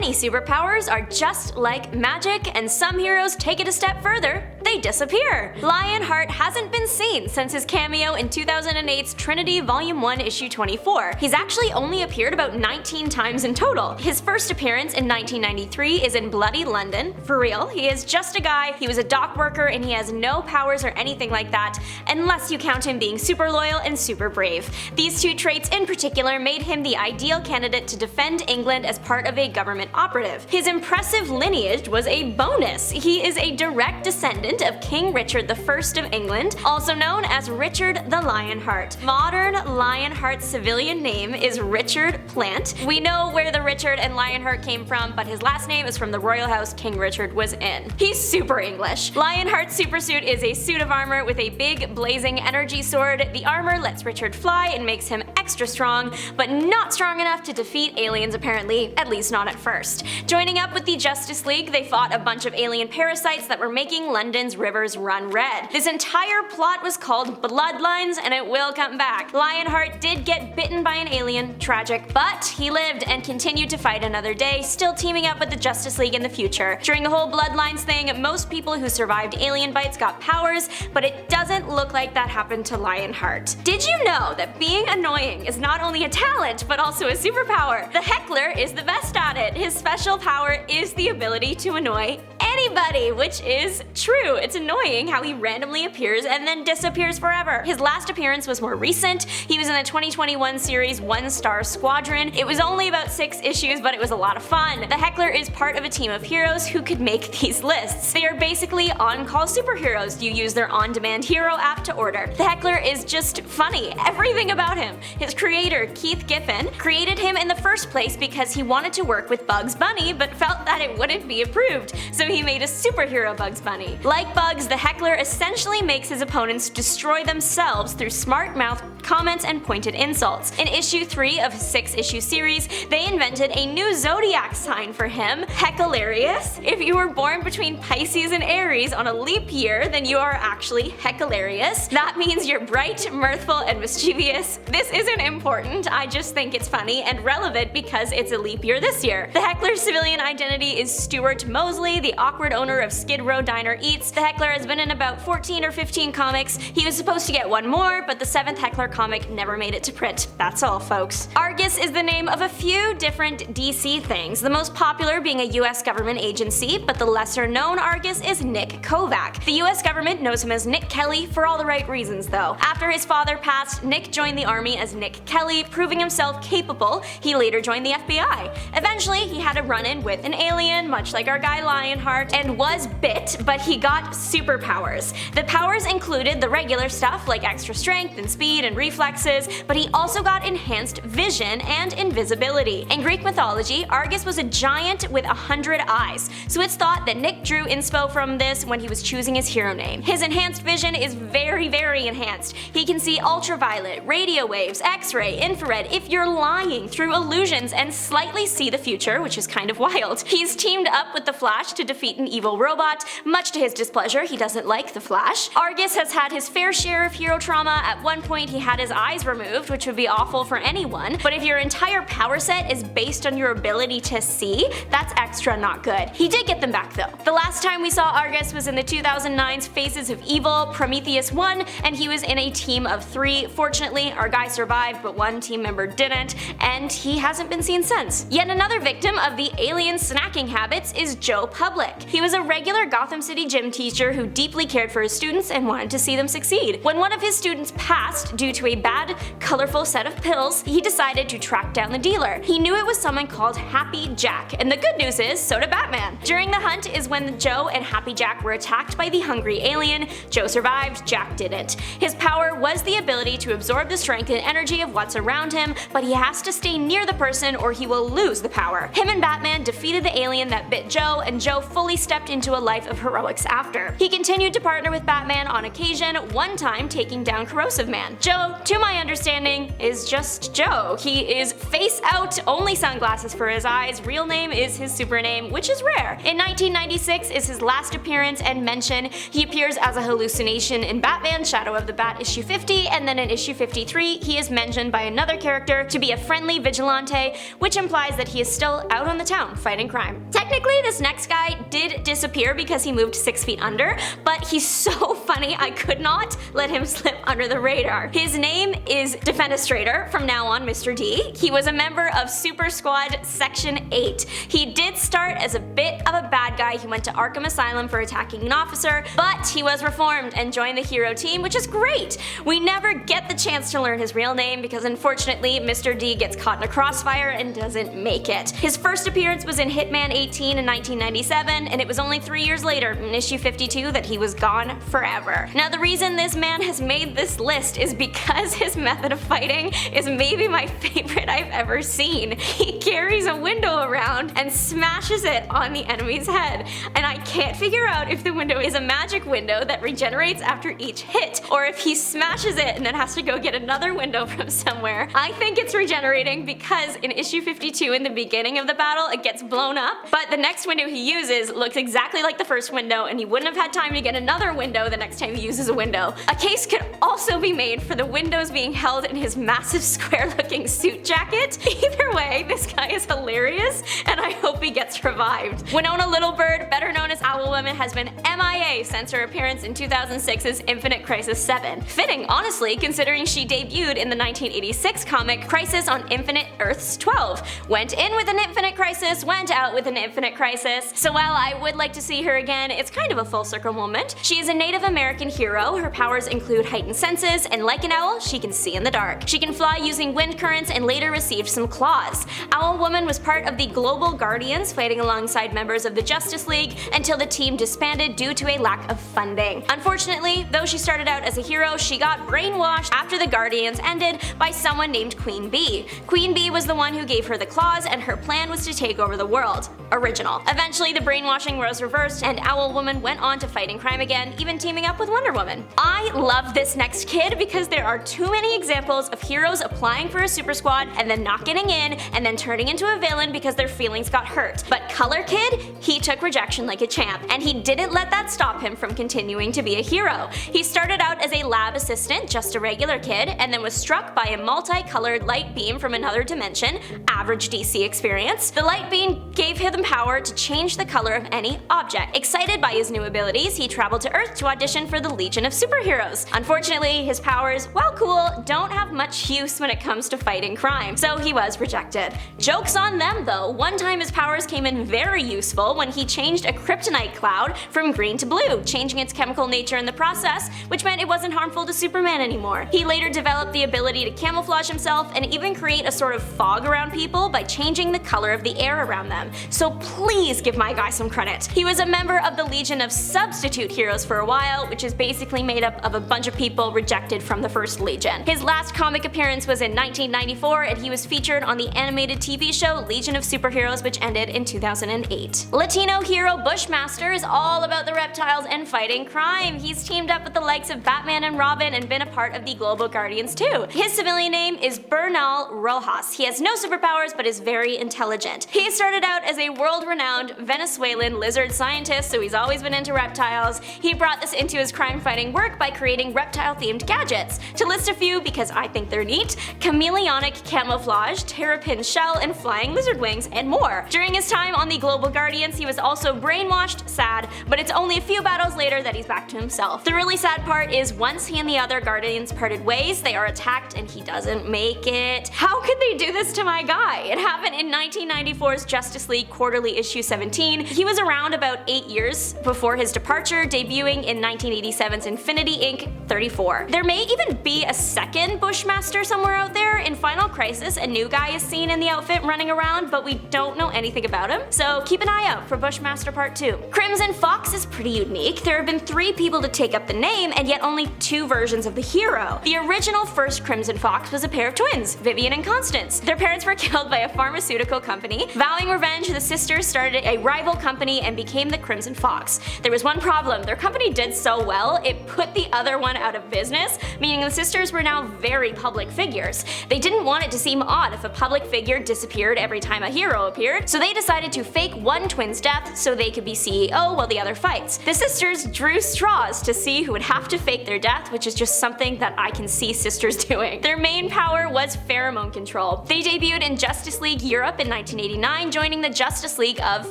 Many superpowers are just like magic, and some heroes take it a step further. They disappear. Lionheart hasn't been seen since his cameo in 2008's Trinity Volume 1 Issue 24. He's actually only appeared about 19 times in total. His first appearance in 1993 is in Bloody London. For real, he is just a guy, he was a dock worker, and he has no powers or anything like that, unless you count him being super loyal and super brave. These two traits in particular made him the ideal candidate to defend England as part of a government operative. His impressive lineage was a bonus. He is a direct descendant of King Richard I of England, also known as Richard the Lionheart. Modern Lionheart's civilian name is Richard Plant. We know where the Richard and Lionheart came from, but his last name is from the royal house King Richard was in. He's super English. Lionheart's supersuit is a suit of armor with a big blazing energy sword. The armor lets Richard fly and makes him extra strong, but not strong enough to defeat aliens apparently, at least not at first. Joining up with the Justice League, they fought a bunch of alien parasites that were making London's rivers run red. This entire plot was called Bloodlines, and it will come back. Lionheart did get bitten by an alien, tragic, but he lived and continued to fight another day, still teaming up with the Justice League in the future. During the whole Bloodlines thing, most people who survived alien bites got powers, but it doesn't look like that happened to Lionheart. Did you know that being annoying is not only a talent, but also a superpower? The Heckler is the best at it. His special power is the ability to annoy anybody, which is true. It's annoying how he randomly appears and then disappears forever. His last appearance was more recent. He was in the 2021 series One Star Squadron. It was only about 6 issues, but it was a lot of fun. The Heckler is part of a team of heroes who could make these lists. They are basically on-call superheroes. You use their on-demand hero app to order. The Heckler is just funny. Everything about him. His creator, Keith Giffen, created him in the first place because he wanted to work with Bugs Bunny, but felt that it wouldn't be approved, so he made a superhero Bugs Bunny. Like Bugs, the Heckler essentially makes his opponents destroy themselves through smart-mouthed comments and pointed insults. In issue 3 of his 6-issue series, they invented a new zodiac sign for him, Hecklarious. If you were born between Pisces and Aries on a leap year, then you are actually Hecklarious. That means you're bright, mirthful, and mischievous. This isn't important, I just think it's funny and relevant because it's a leap year this year. The Heckler's civilian identity is Stuart Mosley, the awkward owner of Skid Row Diner Eats. The Heckler has been in about 14 or 15 comics. He was supposed to get one more, but the 7th Heckler comic never made it to print. That's all, folks. Argus is the name of a few different DC things, the most popular being a US government agency, but the lesser known Argus is Nick Kovac. The US government knows him as Nick Kelly for all the right reasons though. After his father passed, Nick joined the army as Nick Kelly, proving himself capable. He later joined the FBI. Eventually, he had a run-in with an alien, much like our guy Lionheart, and was bit, but he got superpowers. The powers included the regular stuff like extra strength and speed and reflexes, but he also got enhanced vision and invisibility. In Greek mythology, Argus was a giant with 100 eyes, so it's thought that Nick drew inspo from this when he was choosing his hero name. His enhanced vision is very enhanced. He can see ultraviolet, radio waves, x-ray, infrared, if you're lying, through illusions, and slightly see the future, which is kind of wild. He's teamed up with the Flash to defeat an evil robot. Much to his displeasure, he doesn't like the Flash. Argus has had his fair share of hero trauma. At one point he had his eyes removed, which would be awful for anyone, but if your entire power set is based on your ability to see, that's extra not good. He did get them back though. The last time we saw Argus was in the 2009's Faces of Evil, Prometheus 1, and he was in a team of 3. Fortunately, our guy survived, but one team member didn't, and he hasn't been seen since. Yet another victim of the alien snacking habits is Joe Public. He was a regular Gotham City gym teacher who deeply cared for his students and wanted to see them succeed. When one of his students passed due to a bad, colorful set of pills, he decided to track down the dealer. He knew it was someone called Happy Jack, and the good news is, so did Batman. During the hunt is when Joe and Happy Jack were attacked by the hungry alien. Joe survived, Jack didn't. His power was the ability to absorb the strength and energy of what's around him, but he has to stay near the person or he will lose the power. Him and Batman defeated the alien that bit Joe, and Joe fully stepped into a life of heroics after. He continued to partner with Batman on occasion, one time taking down Corrosive Man. Joe Hero, to my understanding, is just Joe. He is face out, only sunglasses for his eyes, real name is his super name, which is rare. In 1996 is his last appearance and mention. He appears as a hallucination in Batman Shadow of the Bat issue 50, and then in issue 53 he is mentioned by another character to be a friendly vigilante, which implies that he is still out on the town fighting crime. Technically, this next guy did disappear because he moved 6 feet under, but he's so funny I could not let him slip under the radar. His name is Defenestrator, from now on Mr. D. He was a member of Super Squad Section 8. He did start as a bit of a bad guy. He went to Arkham Asylum for attacking an officer, but he was reformed and joined the hero team, which is great. We never get the chance to learn his real name because unfortunately Mr. D gets caught in a crossfire and doesn't make it. His first appearance was in Hitman 18 in 1997, and it was only 3 years later, in issue 52, that he was gone forever. Now the reason this man has made this list is because his method of fighting is maybe my favorite I've ever seen. He carries a window around and smashes it on the enemy's head, and I can't figure out if the window is a magic window that regenerates after each hit, or if he smashes it and then has to go get another window from somewhere. I think it's regenerating because in issue 52, in the beginning of the battle, it gets blown up, but the next window he uses looks exactly like the first window, and he wouldn't have had time to get another window the next time he uses a window. A case could also be made for the windows being held in his massive square-looking suit jacket. Either way, this guy is hilarious, and I hope he gets revived. Winona Littlebird, better known as Owlwoman, has been MIA since her appearance in 2006's Infinite Crisis 7. Fitting, honestly, considering she debuted in the 1986 comic Crisis on Infinite Earths 12. Went in with an Infinite Crisis, went out with an Infinite Crisis. So while I would like to see her again, it's kind of a full circle moment. She is a Native American hero. Her powers include heightened senses, and like an owl, she can see in the dark. She can fly using wind currents and later received some claws. Owlwoman was part of the Global Guardians, fighting alongside members of the Justice League until the team disbanded due to a lack of funding. Unfortunately, though she started out as a hero, she got brainwashed after the Guardians ended by someone named Queen Bee. Queen Bee was the one who gave her the claws, and her plan was to take over the world. Original. Eventually, the brainwashing was reversed, and Owlwoman went on to fighting crime again, even teaming up with Wonder Woman. I love this next kid because there are too many examples of heroes applying for a super squad and then not getting in, and then turning into a villain because their feelings got hurt. But Color Kid, he took rejection like a champ, and he didn't let that stop him from continuing to be a hero. He started out as a lab assistant, just a regular kid, and then was struck by a multicolored light beam from another dimension, average DC experience. The light beam gave him the power to change the color of any object. Excited by his new abilities, he traveled to Earth to audition for the Legion of Superheroes. Unfortunately, his powers, while cool, don't have much use when it comes to fighting crime, so he was rejected. Joke's on them though, one time his powers came in very useful when he changed a kryptonite cloud from green to blue, changing its chemical nature in the process, which meant it wasn't harmful to Superman anymore. He later developed the ability to camouflage himself and even create a sort of fog around people by changing the color of the air around them. So please give my guy some credit. He was a member of the Legion of Substitute Heroes for a while, which is basically made up of a bunch of people rejected from the first Legion. His last comic appearance was in 1994, and he was featured on the animated TV show Legion of Superheroes, which ended in 2008. Latino hero Bushmaster is all about the reptiles and fighting crime. He's teamed up with the likes of Batman and Robin and been a part of the Global Guardians too. His civilian name is Bernal Rojas. He has no superpowers but is very intelligent. He started out as a world-renowned Venezuelan lizard scientist, so he's always been into reptiles. He brought this into his crime-fighting work by creating reptile-themed gadgets. To list a few, because I think they're neat: chameleonic camouflage, terrapin shell, and flying lizard wings, and more. During his time on the Global Guardians, he was also brainwashed, sad, but it's only a few battles later that he's back to himself. The really sad part is once he and the other Guardians parted ways, they are attacked and he doesn't make it. How could they do this to my guy? It happened in 1994's Justice League Quarterly issue 17. He was around about 8 years before his departure, debuting in 1987's Infinity Inc. 34. There may even be a second Bushmaster somewhere out there. In Final Crisis, a new guy is seen in the outfit running around, but we don't know anything anything about him, so keep an eye out for Bushmaster Part 2. Crimson Fox is pretty unique. There have been 3 people to take up the name, and yet only 2 versions of the hero. The original first Crimson Fox was a pair of twins, Vivian and Constance. Their parents were killed by a pharmaceutical company. Vowing revenge, the sisters started a rival company and became the Crimson Fox. There was one problem: their company did so well, it put the other one out of business, meaning the sisters were now very public figures. They didn't want it to seem odd if a public figure disappeared every time a hero appeared, so they decided to fake one twin's death so they could be CEO while the other fights. The sisters drew straws to see who would have to fake their death, which is just something that I can see sisters doing. Their main power was pheromone control. They debuted in Justice League Europe in 1989, joining the Justice League of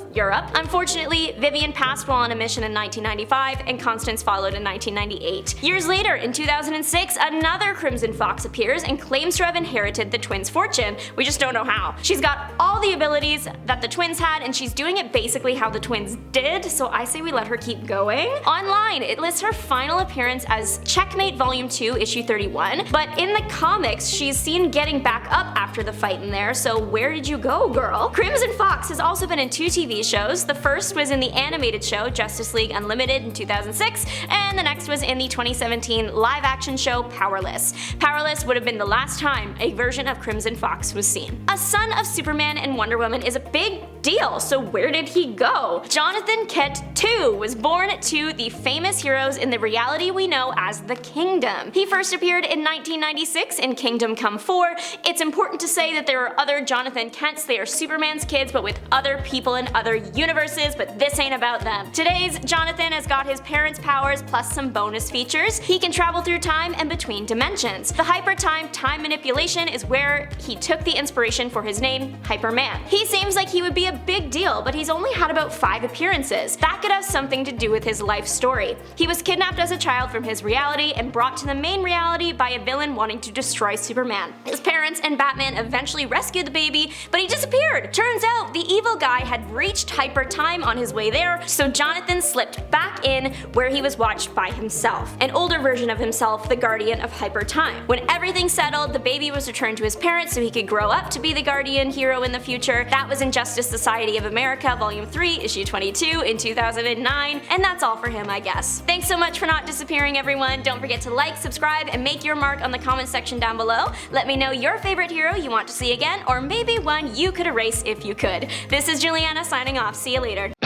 Europe. Unfortunately, Vivian passed while on a mission in 1995, and Constance followed in 1998. Years later, in 2006, another Crimson Fox appears and claims to have inherited the twins' fortune. We just don't know how. She's got all the abilities that the twins had, and she's doing it basically how the twins did, so I say we let her keep going. Online, it lists her final appearance as Checkmate Volume 2, Issue 31, but in the comics, she's seen getting back up after the fight in there, so where did you go, girl? Crimson Fox has also been in 2 TV shows. The first was in the animated show Justice League Unlimited in 2006, and the next was in the 2017 live-action show Powerless. Powerless would have been the last time a version of Crimson Fox was seen. A son of Superman and Wonder Woman is a big deal, so where did he go? Jonathan Kent II was born to the famous heroes in the reality we know as the Kingdom. He first appeared in 1996 in Kingdom Come 4. It's important to say that there are other Jonathan Kents. They are Superman's kids, but with other people in other universes, but this ain't about them. Today's Jonathan has got his parents' powers plus some bonus features. He can travel through time and between dimensions. The hyper-time time manipulation is where he took the inspiration for his name, Hyperman. He seems like he would be a big deal, but he's only had about 5 appearances. That could have something to do with his life story. He was kidnapped as a child from his reality and brought to the main reality by a villain wanting to destroy Superman. His parents and Batman eventually rescued the baby, but he disappeared. Turns out the evil guy had reached hyper time on his way there, so Jonathan slipped back in where he was watched by himself, an older version of himself, the guardian of hyper time. When everything settled, the baby was returned to his parents so he could grow up to be the guardian hero in the future. That was in Justice Society of America Volume 3, Issue 22 in 2009, and that's all for him, I guess. Thanks so much for not disappearing, everyone. Don't forget to like, subscribe, and make your mark on the comment section down below. Let me know your favorite hero you want to see again, or maybe one you could erase if you could. This is Juliana signing off. See you later.